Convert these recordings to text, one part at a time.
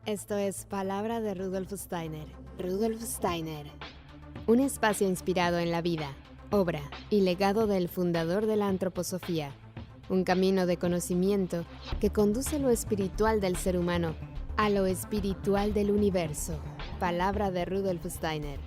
Esto es Palabra de Rudolf Steiner. Rudolf Steiner. Un espacio inspirado en la vida, obra y legado del fundador de la antroposofía. Un camino de conocimiento que conduce lo espiritual del ser humano a lo espiritual del universo. Palabra de Rudolf Steiner.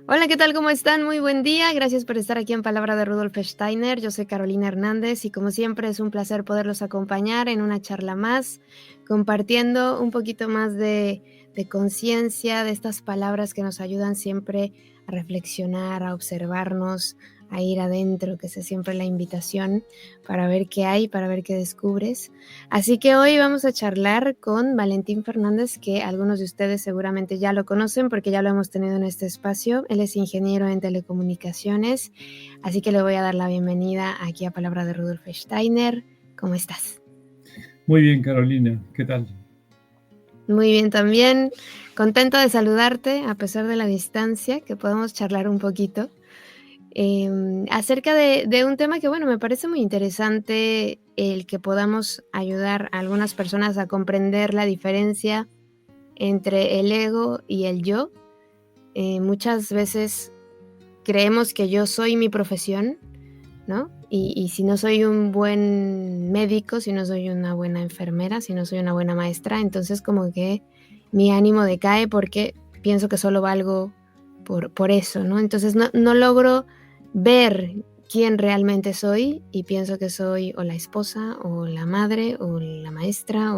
Hola, ¿qué tal? ¿Cómo están? Muy buen día. Gracias por estar aquí en Palabra de Rudolf Steiner. Yo soy Carolina Hernández y como siempre es un placer poderlos acompañar en una charla más, compartiendo un poquito más de conciencia, de estas palabras que nos ayudan siempre a reflexionar, a observarnos, a ir adentro, que es siempre la invitación para ver qué hay, para ver qué descubres. Así que hoy vamos a charlar con Valentín Fernández, que algunos de ustedes seguramente ya lo conocen porque ya lo hemos tenido en este espacio. Él es ingeniero en telecomunicaciones, así que le voy a dar la bienvenida aquí a Palabra de Rudolf Steiner. ¿Cómo estás? Muy bien, Carolina. ¿Qué tal? Muy bien también. Contenta de saludarte a pesar de la distancia, que podamos charlar un poquito. Acerca de un tema que, bueno, me parece muy interesante el que podamos ayudar a algunas personas a comprender la diferencia entre el ego y el yo. Muchas veces creemos que yo soy mi profesión, ¿no? Y si no soy un buen médico, si no soy una buena enfermera, si no soy una buena maestra, entonces como que mi ánimo decae porque pienso que solo valgo por eso, ¿no? Entonces no logro ver quién realmente soy y pienso que soy o la esposa o la madre o la maestra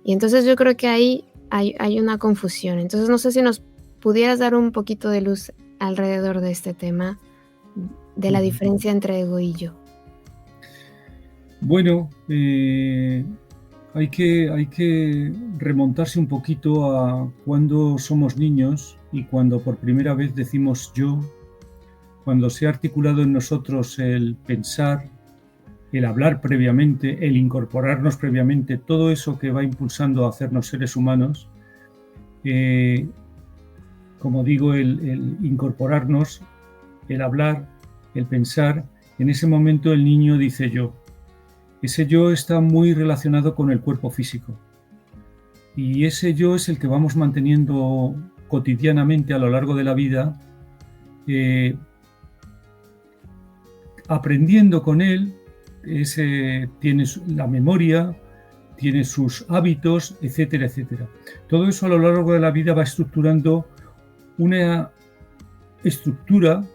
y entonces yo creo que ahí hay una confusión. Entonces no sé si nos pudieras dar un poquito de luz alrededor de este tema de la diferencia entre ego y yo. Bueno, hay que remontarse un poquito a cuando somos niños y cuando por primera vez decimos yo, cuando se ha articulado en nosotros el pensar, el hablar previamente, el incorporarnos previamente, todo eso que va impulsando a hacernos seres humanos, como digo, el incorporarnos, el hablar, el pensar, en ese momento el niño dice yo. Ese yo está muy relacionado con el cuerpo físico. Y ese yo es el que vamos manteniendo cotidianamente a lo largo de la vida, aprendiendo con él, tiene la memoria, tiene sus hábitos, etcétera, etcétera. Todo eso a lo largo de la vida va estructurando una estructura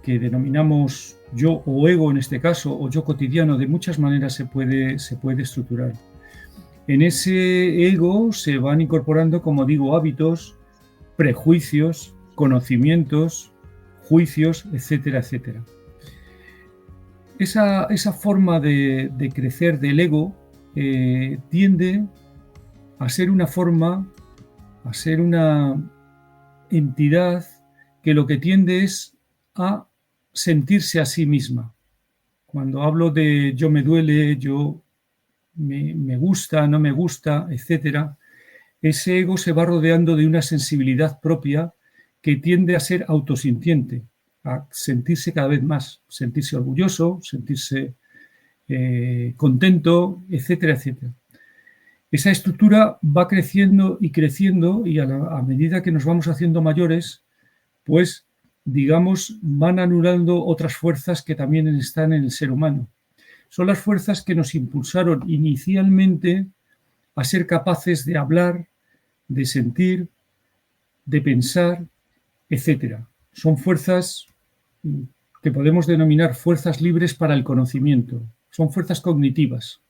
que denominamos yo o ego en este caso, o yo cotidiano, de muchas maneras se puede estructurar. En ese ego se van incorporando, como digo, hábitos, prejuicios, conocimientos, juicios, etcétera, etcétera. Esa forma de crecer del ego tiende a ser una forma, a ser una entidad que lo que tiende es a sentirse a sí misma. Cuando hablo de yo me duele, yo me gusta, no me gusta, etcétera, ese ego se va rodeando de una sensibilidad propia que tiende a ser autosintiente, a sentirse cada vez más, sentirse orgulloso, sentirse contento, etcétera, etcétera. Esa estructura va creciendo y a medida que nos vamos haciendo mayores, pues digamos, van anulando otras fuerzas que también están en el ser humano. Son las fuerzas que nos impulsaron inicialmente a ser capaces de hablar, de sentir, de pensar, etcétera. Son fuerzas que podemos denominar fuerzas libres para el conocimiento. Son fuerzas cognitivas.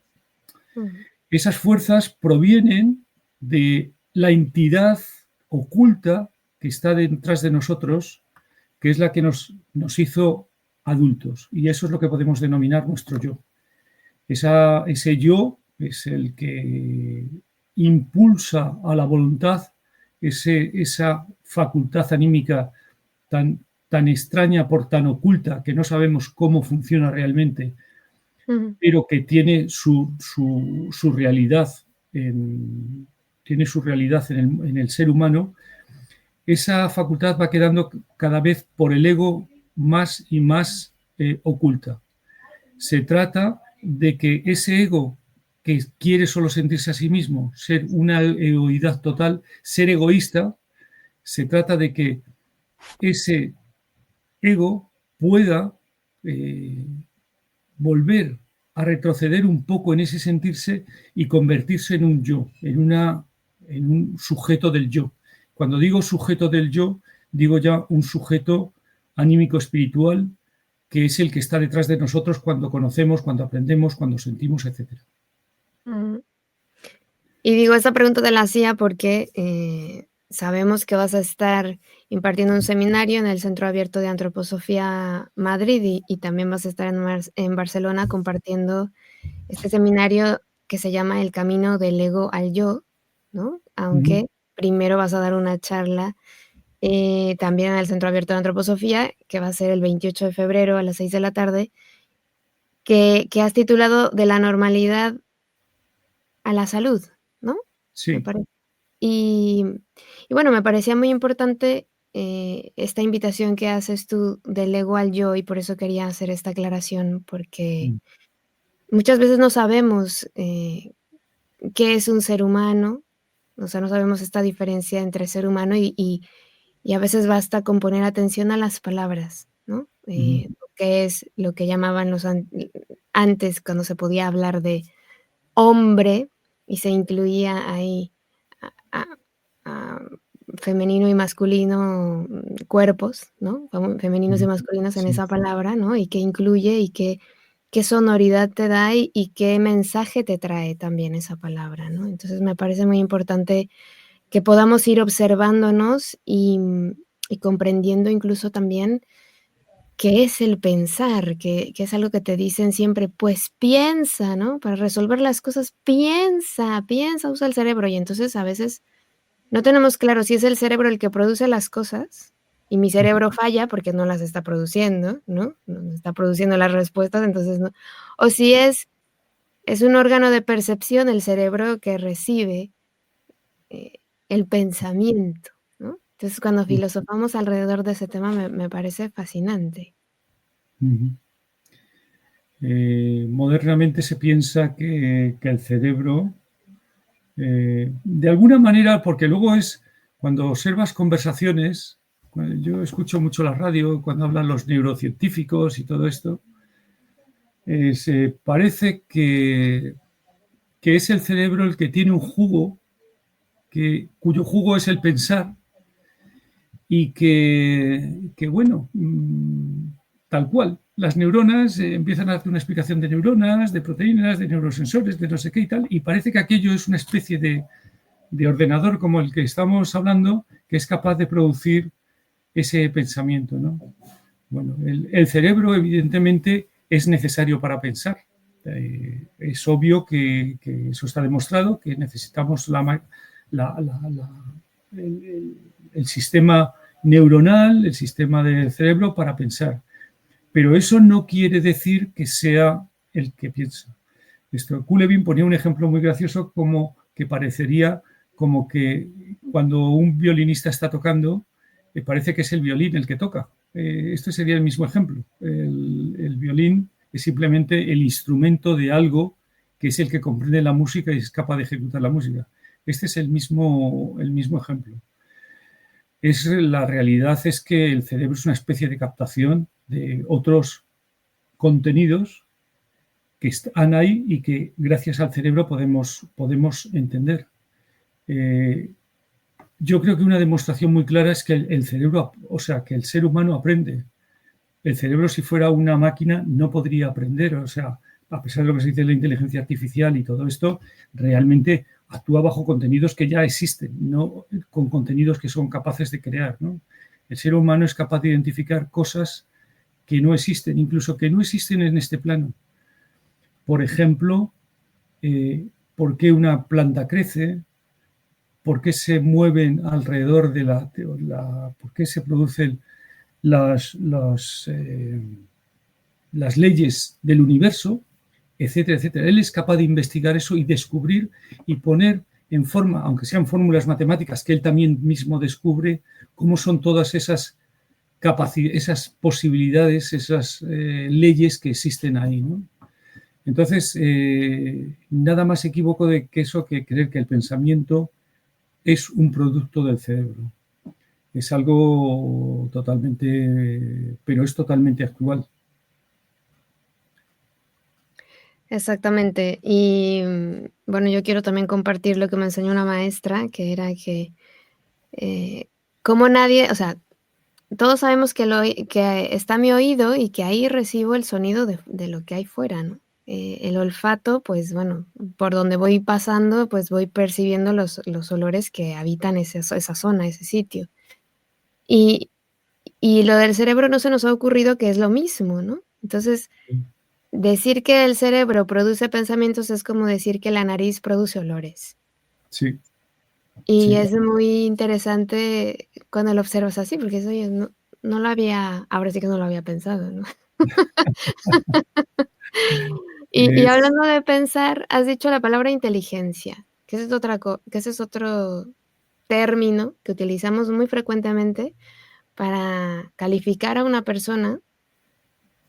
Esas fuerzas provienen de la entidad oculta que está detrás de nosotros, que es la que nos hizo adultos. Y eso es lo que podemos denominar nuestro yo. Ese yo es el que impulsa a la voluntad esa facultad anímica tan extraña por tan oculta que no sabemos cómo funciona realmente, pero que tiene su realidad en el ser humano. Esa facultad va quedando cada vez por el ego más y más oculta. Se trata de que ese ego que quiere solo sentirse a sí mismo, ser una egoidad total, ser egoísta, se trata de que ese ego pueda volver a retroceder un poco en ese sentirse y convertirse en un yo, en un sujeto del yo. Cuando digo sujeto del yo, digo ya un sujeto anímico espiritual que es el que está detrás de nosotros cuando conocemos, cuando aprendemos, cuando sentimos, etc. Y digo, esta pregunta te la hacía porque sabemos que vas a estar impartiendo un seminario en el Centro Abierto de Antroposofía Madrid y también vas a estar en Barcelona compartiendo este seminario que se llama El Camino del Ego al Yo, ¿no? Aunque primero vas a dar una charla también en el Centro Abierto de Antroposofía, que va a ser el 28 de febrero a las 6 de la tarde, que has titulado De la normalidad a la salud, ¿no? Sí. Me parece. Y bueno, me parecía muy importante esta invitación que haces tú del ego al yo, y por eso quería hacer esta aclaración, porque muchas veces no sabemos qué es un ser humano, o sea, no sabemos esta diferencia entre ser humano y a veces basta con poner atención a las palabras, ¿no? Que es lo que llamaban antes, cuando se podía hablar de hombre y se incluía ahí a femenino y masculino, cuerpos, ¿no? Femeninos y masculinos en Sí. esa palabra, ¿no? Y qué incluye y qué sonoridad te da y qué mensaje te trae también esa palabra, ¿no? Entonces, me parece muy importante que podamos ir observándonos y comprendiendo incluso también qué es el pensar, que es algo que te dicen siempre, pues piensa, ¿no? Para resolver las cosas, piensa, usa el cerebro. Y entonces a veces no tenemos claro si es el cerebro el que produce las cosas y mi cerebro falla porque no las está produciendo, ¿no? No está produciendo las respuestas, entonces no. O si es un órgano de percepción el cerebro que recibe eh, el pensamiento, ¿no? Entonces, cuando filosofamos alrededor de ese tema me parece fascinante. Modernamente se piensa que el cerebro, de alguna manera, porque luego es cuando observas conversaciones, yo escucho mucho la radio cuando hablan los neurocientíficos y todo esto, se parece que es el cerebro el que tiene un jugo, cuyo jugo es el pensar y que bueno, tal cual. Las neuronas empiezan a hacer una explicación de neuronas, de proteínas, de neurosensores, de no sé qué y tal, y parece que aquello es una especie de ordenador como el que estamos hablando, que es capaz de producir ese pensamiento, ¿no? Bueno, el cerebro evidentemente es necesario para pensar. Es obvio que eso está demostrado, que necesitamos el sistema neuronal, el sistema del cerebro para pensar. Pero eso no quiere decir que sea el que piensa. Kulevin ponía un ejemplo muy gracioso como que parecería como que cuando un violinista está tocando, parece que es el violín el que toca. Este sería el mismo ejemplo. El violín es simplemente el instrumento de algo que es el que comprende la música y es capaz de ejecutar la música. Este es el mismo ejemplo. La realidad es que el cerebro es una especie de captación de otros contenidos que están ahí y que gracias al cerebro podemos entender. Yo creo que una demostración muy clara es que el cerebro, o sea, que el ser humano aprende. El cerebro, si fuera una máquina, no podría aprender. O sea, a pesar de lo que se dice de la inteligencia artificial y todo esto, realmente actúa bajo contenidos que ya existen, no con contenidos que son capaces de crear, ¿no? El ser humano es capaz de identificar cosas que no existen, incluso que no existen en este plano. Por ejemplo, por qué una planta crece, por qué se mueven alrededor de por qué se producen las leyes del universo, etcétera, etcétera. Él es capaz de investigar eso y descubrir y poner en forma, aunque sean fórmulas matemáticas que él también mismo descubre, cómo son todas esas posibilidades, esas leyes que existen ahí, ¿no? Entonces, nada más equívoco de que eso que creer que el pensamiento es un producto del cerebro. Es algo totalmente, pero es totalmente actual. Exactamente. Y bueno, yo quiero también compartir lo que me enseñó una maestra, que era que como nadie, o sea, todos sabemos que está mi oído y que ahí recibo el sonido de lo que hay fuera, ¿no? El olfato, pues bueno, por donde voy pasando, pues voy percibiendo los olores que habitan esa zona, ese sitio. Y, y lo del cerebro no se nos ha ocurrido que es lo mismo, ¿no? Entonces, decir que el cerebro produce pensamientos es como decir que la nariz produce olores. Sí, Y sí. es muy interesante cuando lo observas así, porque eso yo no lo había, ahora sí que no lo había pensado, ¿no? Y Es, hablando de pensar, has dicho la palabra inteligencia, que ese es otro término que utilizamos muy frecuentemente para calificar a una persona,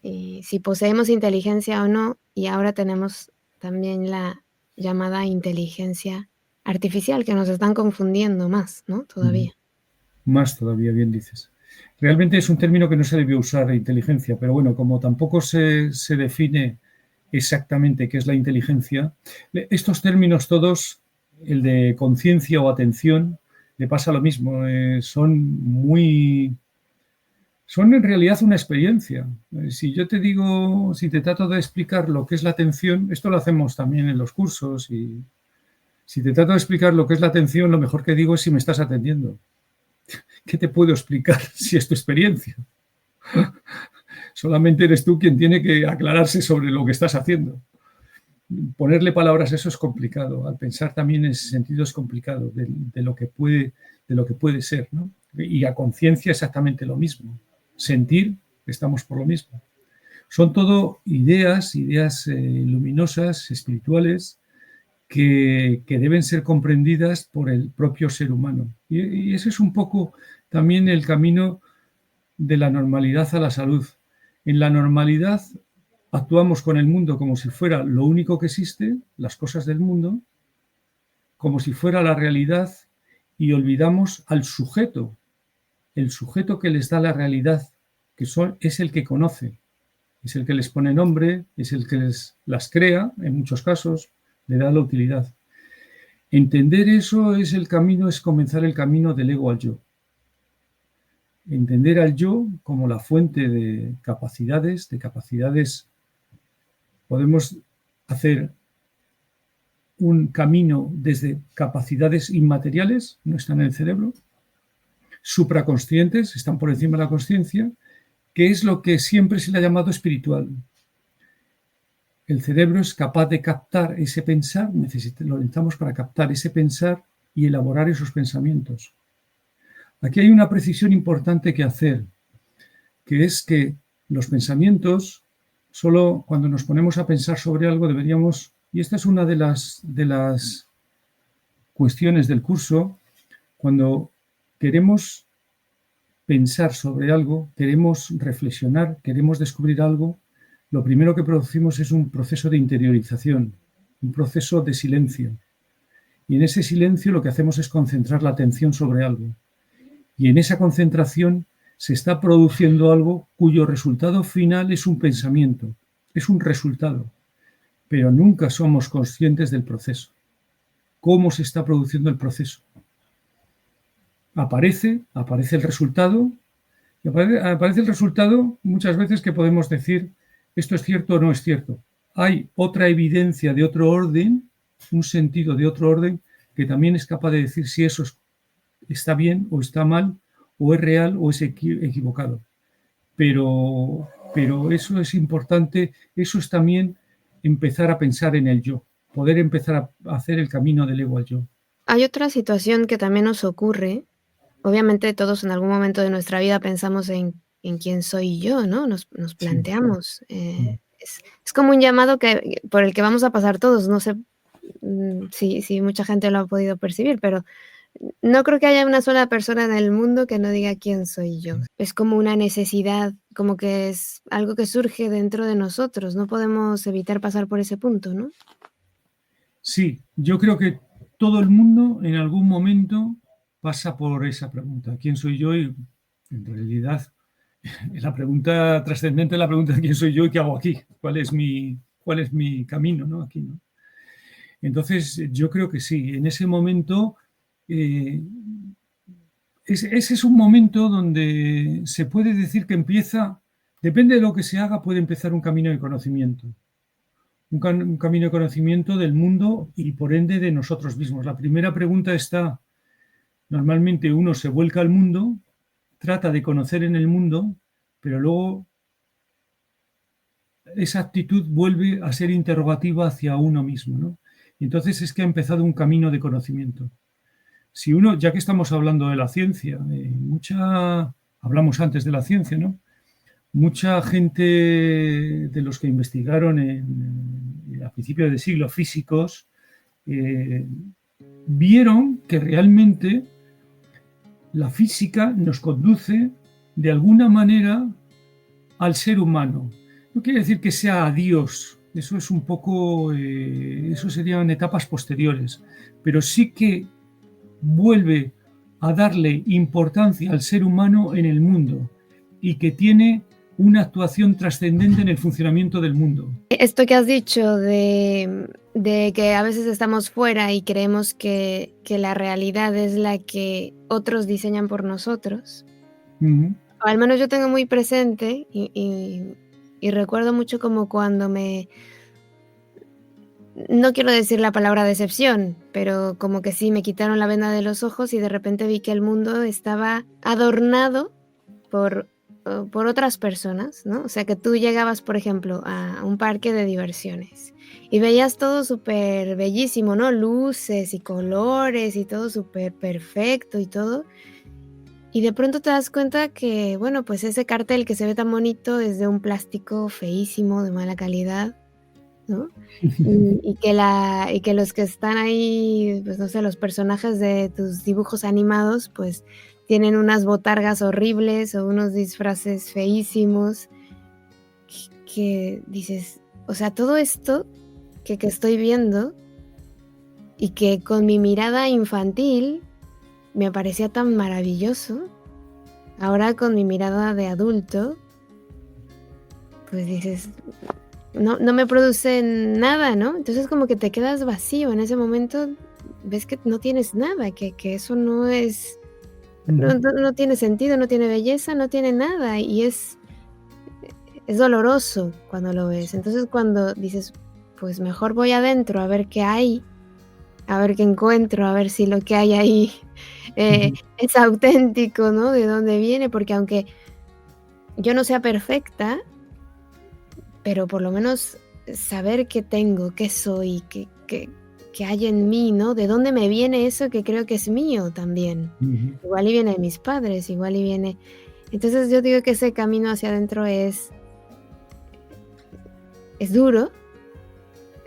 si poseemos inteligencia o no, y ahora tenemos también la llamada inteligencia artificial, que nos están confundiendo más, ¿no? Todavía. más todavía, bien dices. Realmente es un término que no se debió usar, inteligencia, pero bueno, como tampoco se define exactamente qué es la inteligencia, estos términos todos, el de conciencia o atención, le pasa lo mismo. Son en realidad una experiencia. Si yo te digo, si te trato de explicar lo que es la atención, esto lo hacemos también en los cursos, y si te trato de explicar lo que es la atención, lo mejor que digo es si me estás atendiendo. ¿Qué te puedo explicar si es tu experiencia? Solamente eres tú quien tiene que aclararse sobre lo que estás haciendo. Ponerle palabras a eso es complicado. Al pensar también en ese sentido es complicado, de lo que puede ser, ¿no? Y a conciencia exactamente lo mismo. Sentir, estamos por lo mismo. Son todo ideas luminosas, espirituales, que deben ser comprendidas por el propio ser humano. Y ese es un poco también el camino de la normalidad a la salud. En la normalidad actuamos con el mundo como si fuera lo único que existe, las cosas del mundo, como si fuera la realidad, y olvidamos al sujeto, el sujeto que les da la realidad, es el que conoce, es el que les pone nombre, es el que las crea, en muchos casos, le da la utilidad. Entender eso es comenzar el camino del ego al yo. Entender al yo como la fuente de capacidades, podemos hacer un camino desde capacidades inmateriales, no están en el cerebro, supraconscientes, están por encima de la consciencia, que es lo que siempre se le ha llamado espiritual. El cerebro es capaz de captar ese pensar, lo necesitamos para captar ese pensar y elaborar esos pensamientos. Aquí hay una precisión importante que hacer, que es que los pensamientos, solo cuando nos ponemos a pensar sobre algo deberíamos, y esta es una de las cuestiones del curso, cuando queremos pensar sobre algo, queremos reflexionar, queremos descubrir algo, lo primero que producimos es un proceso de interiorización, un proceso de silencio. Y en ese silencio lo que hacemos es concentrar la atención sobre algo. Y en esa concentración se está produciendo algo cuyo resultado final es un pensamiento, es un resultado, pero nunca somos conscientes del proceso. ¿Cómo se está produciendo el proceso? Aparece el resultado, y aparece el resultado muchas veces que podemos decir esto es cierto o no es cierto. Hay otra evidencia de otro orden, un sentido de otro orden, que también es capaz de decir si eso está bien o está mal, o es real o es equivocado. Pero eso es importante, eso es también empezar a pensar en el yo, poder empezar a hacer el camino del ego al yo. Hay otra situación que también nos ocurre. Obviamente, todos en algún momento de nuestra vida pensamos en quién soy yo, ¿no? Nos Sí. planteamos, es como un llamado por el que vamos a pasar todos. No sé, si mucha gente lo ha podido percibir, pero no creo que haya una sola persona en el mundo que no diga quién soy yo. Es como una necesidad, como que es algo que surge dentro de nosotros. No podemos evitar pasar por ese punto, ¿no? Sí, yo creo que todo el mundo en algún momento pasa por esa pregunta. ¿Quién soy yo? Y en realidad la pregunta trascendente es la pregunta de quién soy yo y qué hago aquí. Cuál es mi camino, ¿no? Aquí, ¿no? Entonces, yo creo que sí, en ese momento, eh, ese es un momento donde se puede decir que empieza, depende de lo que se haga, puede empezar un camino de conocimiento. Un camino de conocimiento del mundo y por ende de nosotros mismos. La primera pregunta está, normalmente uno se vuelca al mundo, trata de conocer en el mundo, pero luego esa actitud vuelve a ser interrogativa hacia uno mismo, ¿no? Y entonces es que ha empezado un camino de conocimiento. Si uno, ya que estamos hablando de la ciencia, hablamos antes de la ciencia, ¿no? Mucha gente de los que investigaron a principios del siglo físicos vieron que realmente la física nos conduce de alguna manera al ser humano. No quiere decir que sea a Dios, eso es un poco, eso serían etapas posteriores, pero sí que vuelve a darle importancia al ser humano en el mundo y que tiene una actuación trascendente en el funcionamiento del mundo. Esto que has dicho de que a veces estamos fuera y creemos que la realidad es la que otros diseñan por nosotros. Uh-huh. O al menos yo tengo muy presente y recuerdo mucho como cuando no quiero decir la palabra decepción, pero como que sí me quitaron la venda de los ojos y de repente vi que el mundo estaba adornado por otras personas, ¿no? O sea, que tú llegabas, por ejemplo, a un parque de diversiones y veías todo súper bellísimo, ¿no? Luces y colores y todo súper perfecto y todo. Y de pronto te das cuenta que, bueno, pues ese cartel que se ve tan bonito es de un plástico feísimo, de mala calidad, ¿no? Y que los que están ahí, pues no sé, los personajes de tus dibujos animados, pues tienen unas botargas horribles o unos disfraces feísimos, que dices, o sea, todo esto que estoy viendo y que con mi mirada infantil me parecía tan maravilloso, ahora con mi mirada de adulto, pues dices, no me produce nada, ¿no? Entonces como que te quedas vacío en ese momento, ves que no tienes nada, que eso no es, no tiene sentido, no tiene belleza, no tiene nada y es doloroso cuando lo ves. Entonces cuando dices, pues mejor voy adentro a ver qué hay, a ver qué encuentro, a ver si lo que hay ahí es auténtico, ¿no? De dónde viene, porque aunque yo no sea perfecta, pero por lo menos saber qué tengo, qué soy, qué hay en mí, ¿no? ¿De dónde me viene eso que creo que es mío también? Uh-huh. Igual y viene de mis padres, igual y viene... Entonces yo digo que ese camino hacia adentro es duro,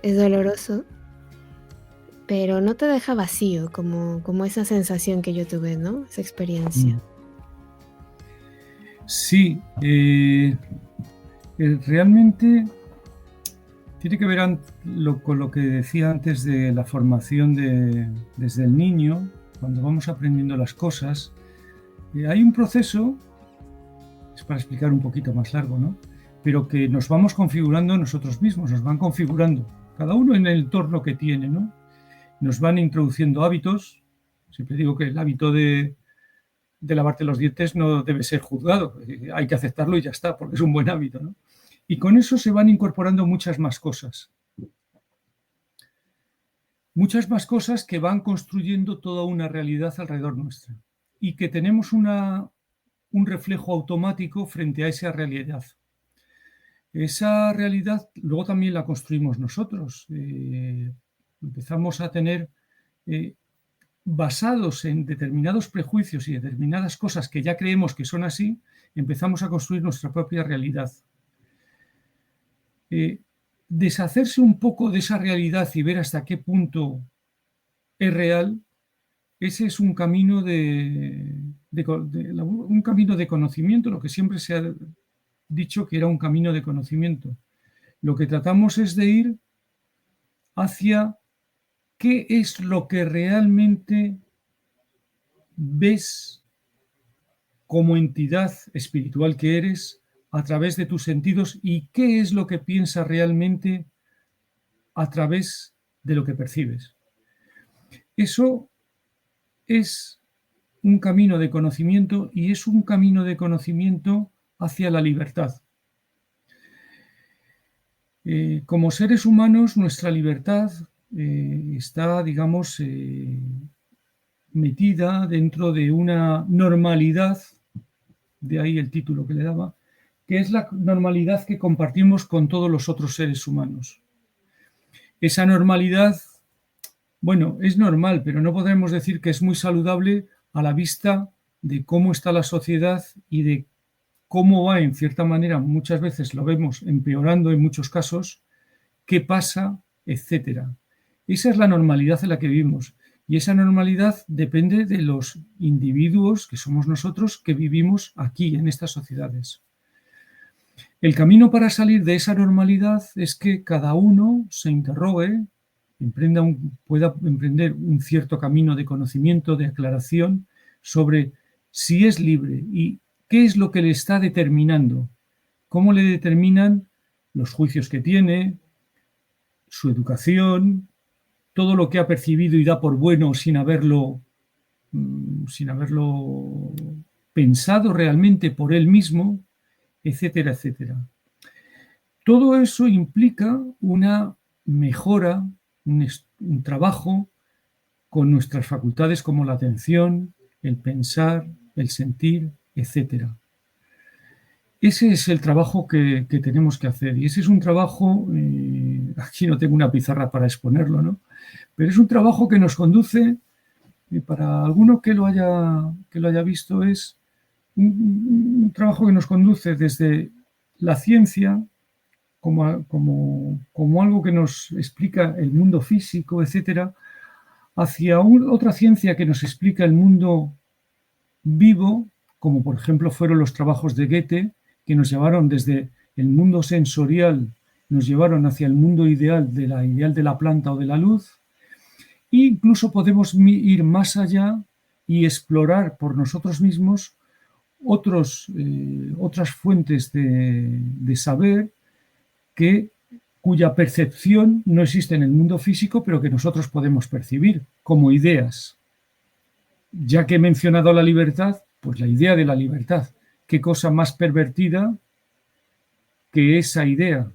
es doloroso, pero no te deja vacío, como esa sensación que yo tuve, ¿no? Esa experiencia. Sí, realmente tiene que ver con lo que decía antes de la formación desde el niño, cuando vamos aprendiendo las cosas. Hay un proceso, es para explicar un poquito más largo, ¿no? Pero que nos vamos configurando nosotros mismos, nos van configurando, cada uno en el entorno que tiene, ¿no? Nos van introduciendo hábitos. Siempre digo que el hábito de lavarte los dientes no debe ser juzgado, hay que aceptarlo y ya está, porque es un buen hábito, ¿no? Y con eso se van incorporando muchas más cosas. Muchas más cosas que van construyendo toda una realidad alrededor nuestra y que tenemos un reflejo automático frente a esa realidad. Esa realidad luego también la construimos nosotros. Empezamos a tener, basados en determinados prejuicios y determinadas cosas que ya creemos que son así, empezamos a construir nuestra propia realidad. Deshacerse un poco de esa realidad y ver hasta qué punto es real ese es un camino un camino de conocimiento, lo que siempre se ha dicho que era un camino de conocimiento. Lo que tratamos es de ir hacia qué es lo que realmente ves como entidad espiritual que eres a través de tus sentidos y qué es lo que piensas realmente a través de lo que percibes. Eso es un camino de conocimiento y es un camino de conocimiento hacia la libertad. Como seres humanos, nuestra libertad está, digamos, metida dentro de una normalidad, de ahí el título que le daba, que es la normalidad que compartimos con todos los otros seres humanos. Esa normalidad, bueno, es normal, pero no podemos decir que es muy saludable a la vista de cómo está la sociedad y de cómo va, en cierta manera, muchas veces lo vemos empeorando en muchos casos, qué pasa, etcétera. Esa es la normalidad en la que vivimos. Y esa normalidad depende de los individuos que somos nosotros que vivimos aquí, en estas sociedades. El camino para salir de esa normalidad es que cada uno se interrogue, pueda emprender un cierto camino de conocimiento, de aclaración sobre si es libre y qué es lo que le está determinando, cómo le determinan los juicios que tiene, su educación, todo lo que ha percibido y da por bueno sin haberlo pensado realmente por él mismo, etcétera, etcétera. Todo eso implica una mejora, un trabajo con nuestras facultades como la atención, el pensar, el sentir, etcétera. Ese es el trabajo que tenemos que hacer y ese es un trabajo, aquí no tengo una pizarra para exponerlo, ¿no? Pero es un trabajo que nos conduce, para alguno que lo haya visto, es un trabajo que nos conduce desde la ciencia como algo que nos explica el mundo físico, etcétera, hacia otra ciencia que nos explica el mundo vivo, como por ejemplo fueron los trabajos de Goethe, que nos llevaron desde el mundo sensorial, nos llevaron hacia el mundo ideal de la planta o de la luz. E incluso podemos ir más allá y explorar por nosotros mismos otras fuentes de saber cuya percepción no existe en el mundo físico, pero que nosotros podemos percibir como ideas. Ya que he mencionado la libertad, pues la idea de la libertad. ¿Qué cosa más pervertida que esa idea?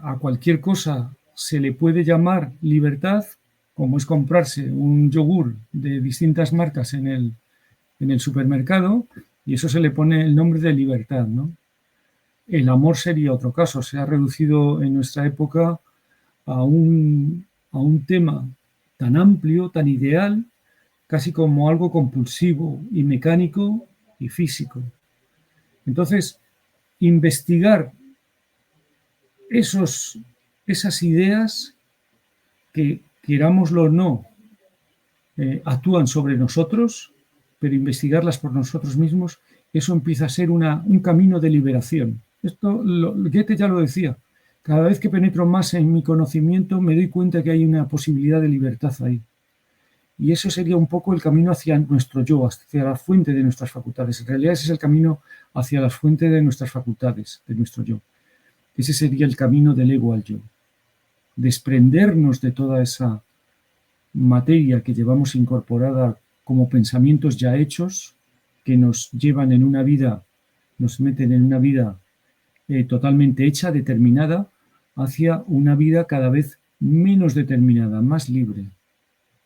A cualquier cosa se le puede llamar libertad, como es comprarse un yogur de distintas marcas en el supermercado, y eso se le pone el nombre de libertad, ¿no? El amor sería otro caso. Se ha reducido en nuestra época a un tema tan amplio, tan ideal, casi como algo compulsivo y mecánico y físico. Entonces, investigar esas ideas que, querámoslo o no, actúan sobre nosotros, pero investigarlas por nosotros mismos, eso empieza a ser un camino de liberación. Esto Goethe ya lo decía. Cada vez que penetro más en mi conocimiento me doy cuenta que hay una posibilidad de libertad ahí. Y eso sería un poco el camino hacia nuestro yo, hacia la fuente de nuestras facultades. En realidad ese es el camino hacia la fuente de nuestras facultades, de nuestro yo. Ese sería el camino del ego al yo. Desprendernos de toda esa materia que llevamos incorporada como pensamientos ya hechos, que nos llevan en una vida, nos meten en una vida totalmente hecha, determinada, hacia una vida cada vez menos determinada, más libre.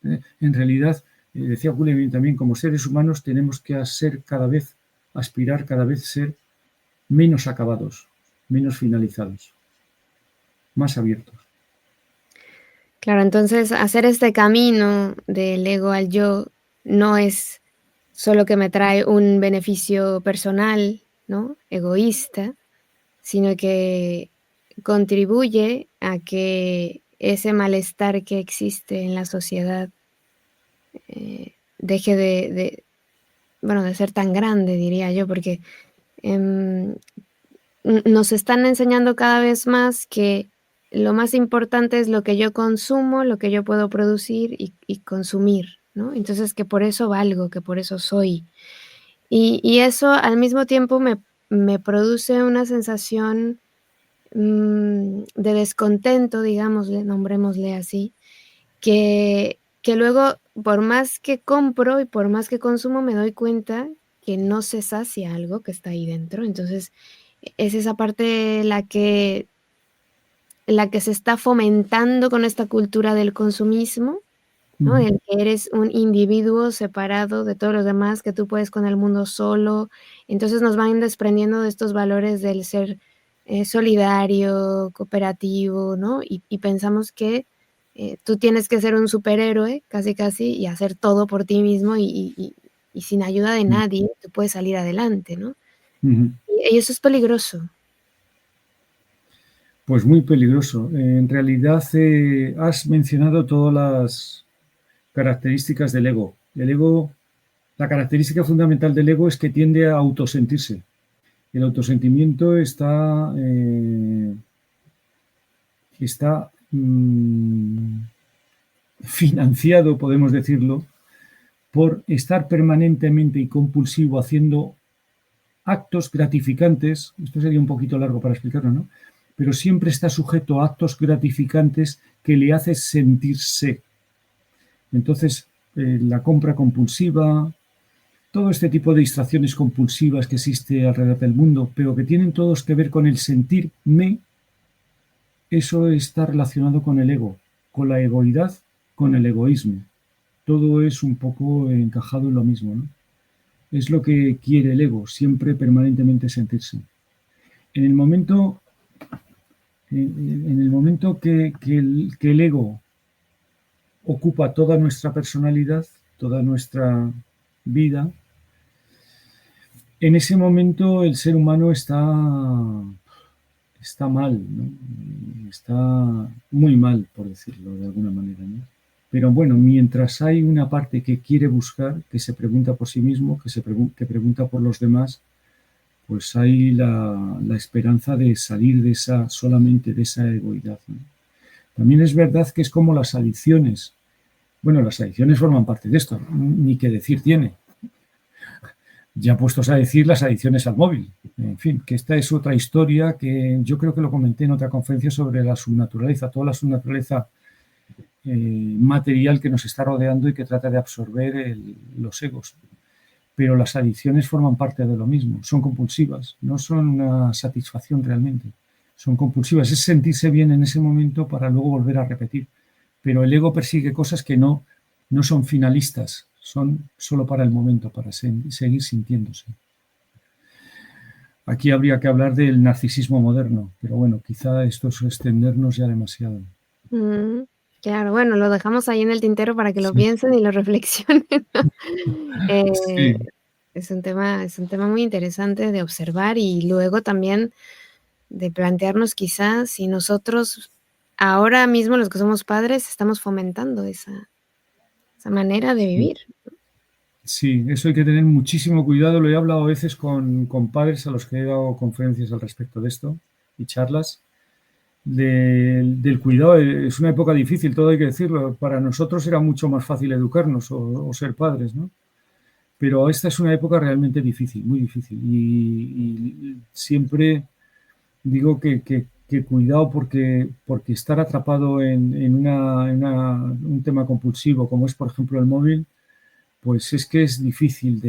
En realidad, decía Gulemin también, como seres humanos tenemos que aspirar cada vez ser menos acabados, menos finalizados, más abiertos. Claro, entonces hacer este camino del ego al yo no es solo que me trae un beneficio personal, ¿no? Egoísta, sino que contribuye a que ese malestar que existe en la sociedad deje de ser tan grande, diría yo, porque nos están enseñando cada vez más que lo más importante es lo que yo consumo, lo que yo puedo producir y consumir, ¿no? Entonces, que por eso valgo, que por eso soy. Y eso al mismo tiempo me produce una sensación, de descontento, digámosle, nombrémosle así, que luego, por más que compro y por más que consumo, me doy cuenta que no se sacia algo que está ahí dentro. Entonces, es esa parte la que se está fomentando con esta cultura del consumismo, ¿no? Ujú. El que eres un individuo separado de todos los demás, que tú puedes con el mundo solo. Entonces, nos van desprendiendo de estos valores del ser, solidario, cooperativo, ¿no? Y pensamos que, tú tienes que ser un superhéroe, casi, casi, y hacer todo por ti mismo, y sin ayuda de nadie, tú puedes salir adelante, ¿no? Ujú. Y eso es peligroso. Pues muy peligroso. En realidad, has mencionado todas las características del ego. El ego, la característica fundamental del ego es que tiende a autosentirse. El autosentimiento está financiado, podemos decirlo, por estar permanentemente y compulsivo haciendo actos gratificantes. Esto sería un poquito largo para explicarlo, ¿no? Pero siempre está sujeto a actos gratificantes que le hacen sentirse. Entonces, la compra compulsiva, todo este tipo de distracciones compulsivas que existe alrededor del mundo, pero que tienen todos que ver con el sentirme, eso está relacionado con el ego, con la egoidad, con el egoísmo. Todo es un poco encajado en lo mismo, ¿no? Es lo que quiere el ego, siempre permanentemente sentirse. En el momento, que el ego ocupa toda nuestra personalidad, toda nuestra vida, en ese momento el ser humano está mal, ¿no? Está muy mal, por decirlo de alguna manera, ¿no? Pero bueno, mientras hay una parte que quiere buscar, que se pregunta por sí mismo, que pregunta por los demás, pues hay la esperanza de salir solamente de esa egoidad, ¿no? También es verdad que es como las adicciones. Bueno, las adicciones forman parte de esto, ni qué decir tiene. Ya puestos a decir las adicciones al móvil. En fin, que esta es otra historia que yo creo que lo comenté en otra conferencia sobre la subnaturaleza, toda la subnaturaleza material que nos está rodeando y que trata de absorber los egos. Pero las adicciones forman parte de lo mismo, son compulsivas, no son una satisfacción realmente, son compulsivas, es sentirse bien en ese momento para luego volver a repetir. Pero el ego persigue cosas que no son finalistas, son solo para el momento, para seguir sintiéndose. Aquí habría que hablar del narcisismo moderno, pero bueno, quizá esto es extendernos ya demasiado. Claro, bueno, lo dejamos ahí en el tintero para que lo Sí, piensen y lo reflexionen, ¿no? Eh, sí, es un tema muy interesante de observar y luego también de plantearnos quizás si nosotros ahora mismo, los que somos padres, estamos fomentando esa manera de vivir. sí, eso hay que tener muchísimo cuidado. Lo he hablado a veces con padres a los que he dado conferencias al respecto de esto y charlas. Del cuidado. Es una época difícil, todo hay que decirlo. Para nosotros era mucho más fácil educarnos o ser padres, ¿no? Pero esta es una época realmente difícil, muy difícil. Y siempre digo que cuidado porque estar atrapado en un tema compulsivo como es, por ejemplo, el móvil, pues es que es difícil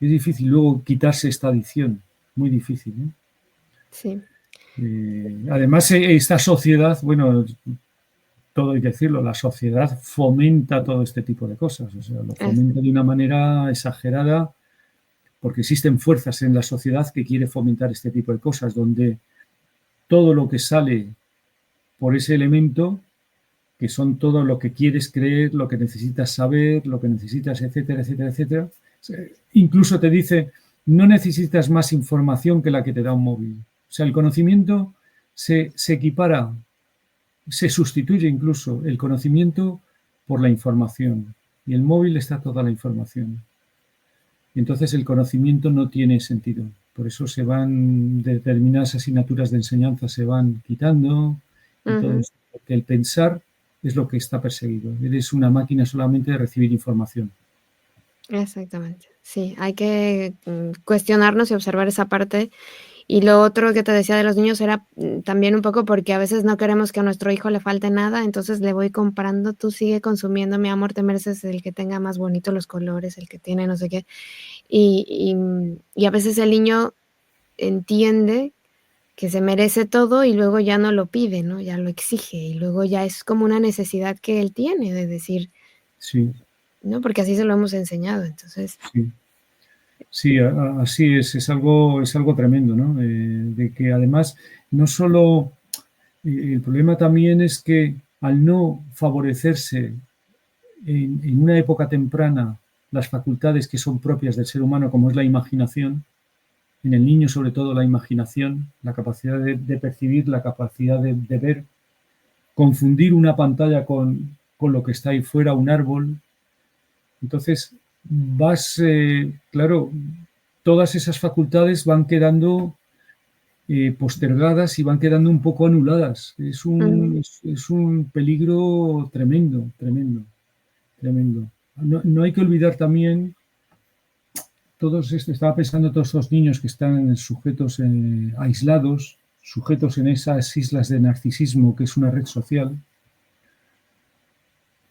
es difícil luego quitarse esta adicción, muy difícil, ¿no? Sí, Además, esta sociedad, bueno, todo hay que decirlo, la sociedad fomenta todo este tipo de cosas, o sea, lo así fomenta de una manera exagerada porque existen fuerzas en la sociedad que quiere fomentar este tipo de cosas, donde todo lo que sale por ese elemento, que son todo lo que quieres creer, lo que necesitas saber, lo que necesitas, etcétera, etcétera, etcétera, incluso te dice, no necesitas más información que la que te da un móvil. O sea, el conocimiento se equipara, se sustituye incluso el conocimiento por la información. Y el móvil está toda la información. Entonces el conocimiento no tiene sentido. Por eso se van determinadas asignaturas de enseñanza, se van quitando y todo eso. Porque el pensar es lo que está perseguido. Eres una máquina solamente de recibir información. Exactamente. Sí, hay que cuestionarnos y observar esa parte. Y lo otro que te decía de los niños era también un poco porque a veces no queremos que a nuestro hijo le falte nada, entonces le voy comprando, tú sigue consumiendo, mi amor, te mereces el que tenga más bonito los colores, el que tiene no sé qué. Y a veces el niño entiende que se merece todo y luego ya no lo pide, ¿no? Ya lo exige y luego ya es como una necesidad que él tiene de decir, Sí, ¿no? Porque así se lo hemos enseñado, entonces. sí. Sí, así es algo tremendo, ¿no? De que además no solo, el problema también es que al no favorecerse en una época temprana las facultades que son propias del ser humano, como es la imaginación, en el niño sobre todo la imaginación, la capacidad de percibir, la capacidad de ver, confundir una pantalla con lo que está ahí fuera, un árbol. Entonces claro, todas esas facultades van quedando postergadas y van quedando un poco anuladas. Es un peligro tremendo, tremendo, tremendo. No hay que olvidar también estaba pensando todos estos niños que están sujetos, aislados, sujetos en esas islas de narcisismo, que es una red social,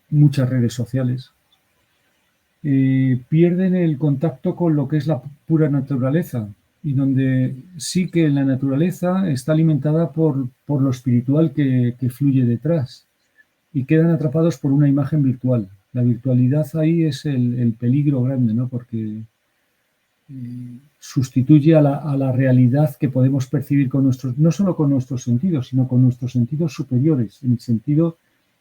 muchas redes sociales. Pierden el contacto con lo que es la pura naturaleza y donde sí que la naturaleza está alimentada por lo espiritual que fluye detrás y quedan atrapados por una imagen virtual. La virtualidad ahí es el peligro grande, ¿no? Porque sustituye a la realidad que podemos percibir con no solo con nuestros sentidos, sino con nuestros sentidos superiores, en el sentido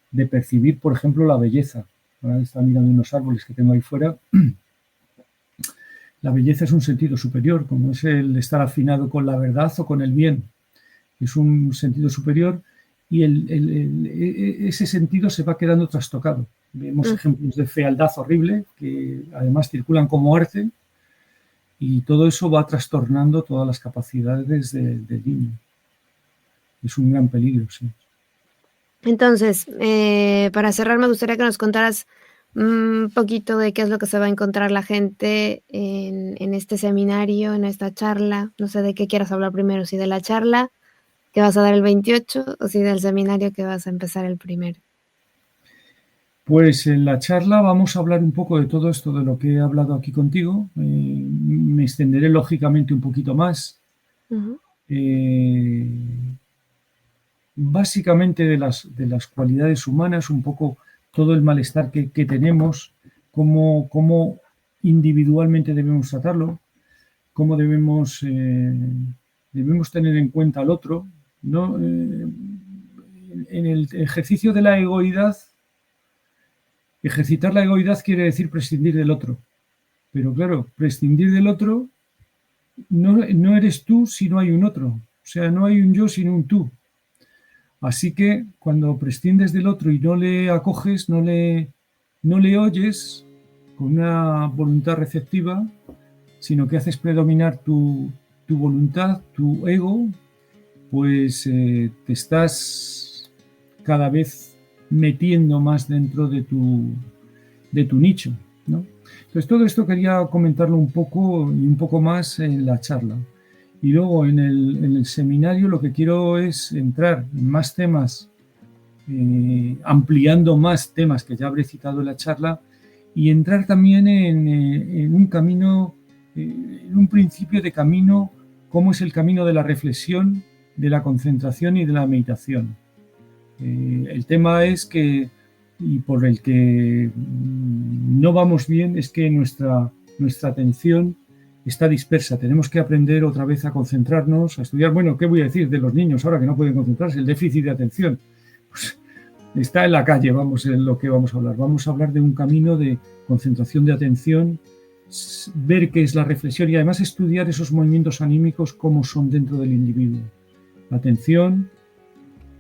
de percibir, por ejemplo, la belleza. Ahora está mirando unos árboles que tengo ahí fuera. La belleza es un sentido superior, como es el estar afinado con la verdad o con el bien. Es un sentido superior y ese sentido se va quedando trastocado. Vemos ejemplos de fealdad horrible que además circulan como arte y todo eso va trastornando todas las capacidades del niño. Es un gran peligro, sí. Entonces, para cerrar, me gustaría que nos contaras un poquito de qué es lo que se va a encontrar la gente en este seminario, en esta charla. No sé de qué quieras hablar primero, si de la charla que vas a dar el 28 o si del seminario que vas a empezar el 1. Pues en la charla vamos a hablar un poco de todo esto, de lo que he hablado aquí contigo. Me extenderé lógicamente un poquito más. Básicamente de las cualidades humanas, un poco todo el malestar que tenemos, cómo individualmente debemos tratarlo, cómo debemos tener en cuenta al otro, ¿no? En el ejercicio de la egoidad, ejercitar la egoidad quiere decir prescindir del otro. Pero claro, prescindir del otro no eres tú si no hay un otro. O sea, no hay un yo sino un tú. Así que cuando prescindes del otro y no le acoges, no le oyes con una voluntad receptiva, sino que haces predominar tu voluntad, tu ego, pues te estás cada vez metiendo más dentro de tu nicho, ¿no? Entonces todo esto quería comentarlo un poco y un poco más en la charla. Y luego en el seminario lo que quiero es entrar en más temas, ampliando más temas que ya habré citado en la charla y entrar también en un camino, en un principio de camino, cómo es el camino de la reflexión, de la concentración y de la meditación. El tema es que, y por el que no vamos bien, es que nuestra atención está dispersa. Tenemos que aprender otra vez a concentrarnos, a estudiar. Bueno, ¿qué voy a decir de los niños ahora que no pueden concentrarse? El déficit de atención. Pues está en la calle, en lo que vamos a hablar. Vamos a hablar de un camino de concentración de atención, ver qué es la reflexión y además estudiar esos movimientos anímicos, cómo son dentro del individuo. La atención,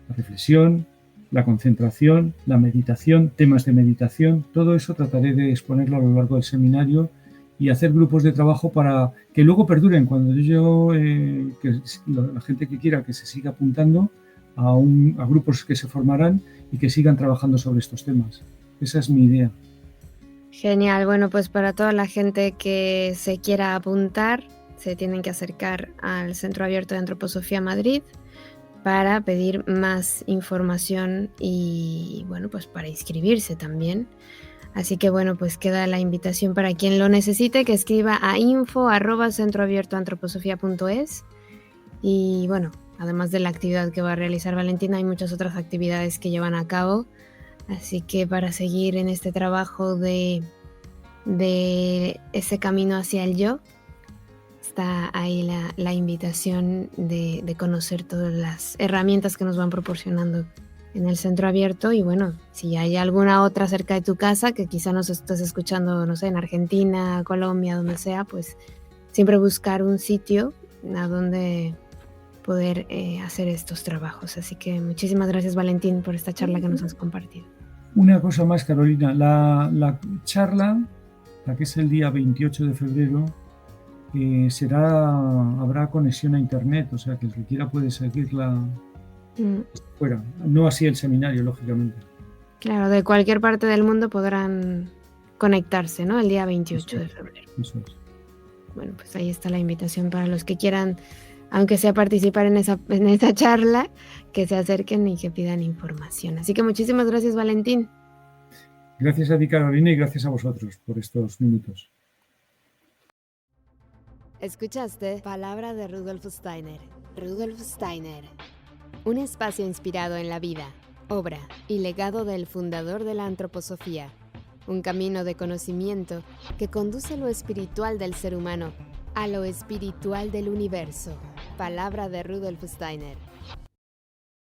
la reflexión, la concentración, la meditación, temas de meditación, todo eso trataré de exponerlo a lo largo del seminario y hacer grupos de trabajo para que luego perduren. Cuando que la gente que quiera que se siga apuntando a grupos que se formarán y que sigan trabajando sobre estos temas. Esa es mi idea. Genial. Bueno, pues para toda la gente que se quiera apuntar, se tienen que acercar al Centro Abierto de Antroposofía Madrid para pedir más información y, bueno, pues para inscribirse también. Así que, bueno, pues queda la invitación para quien lo necesite, que escriba a info@centroabiertoantroposofia.es. Y, bueno, además de la actividad que va a realizar Valentina, hay muchas otras actividades que llevan a cabo. Así que para seguir en este trabajo de ese camino hacia el yo, está ahí la invitación de conocer todas las herramientas que nos van proporcionando en el Centro Abierto. Y bueno, si hay alguna otra cerca de tu casa, que quizá nos estés escuchando, no sé, en Argentina, Colombia, donde sea, pues siempre buscar un sitio a donde poder hacer estos trabajos. Así que muchísimas gracias, Valentín, por esta charla que nos has compartido. Una cosa más, Carolina, la charla, la que es el día 28 de febrero, habrá conexión a internet, o sea que el que quiera puede seguirla fuera, no así el seminario, lógicamente. Claro, de cualquier parte del mundo podrán conectarse, ¿no? El día 28 de febrero. Eso es. Bueno, pues ahí está la invitación para los que quieran, aunque sea participar en esa charla, que se acerquen y que pidan información. Así que muchísimas gracias, Valentín. Gracias a ti, Carolina, y gracias a vosotros por estos minutos. Escuchaste Palabra de Rudolf Steiner. Rudolf Steiner. Un espacio inspirado en la vida, obra y legado del fundador de la antroposofía. Un camino de conocimiento que conduce lo espiritual del ser humano a lo espiritual del universo. Palabra de Rudolf Steiner.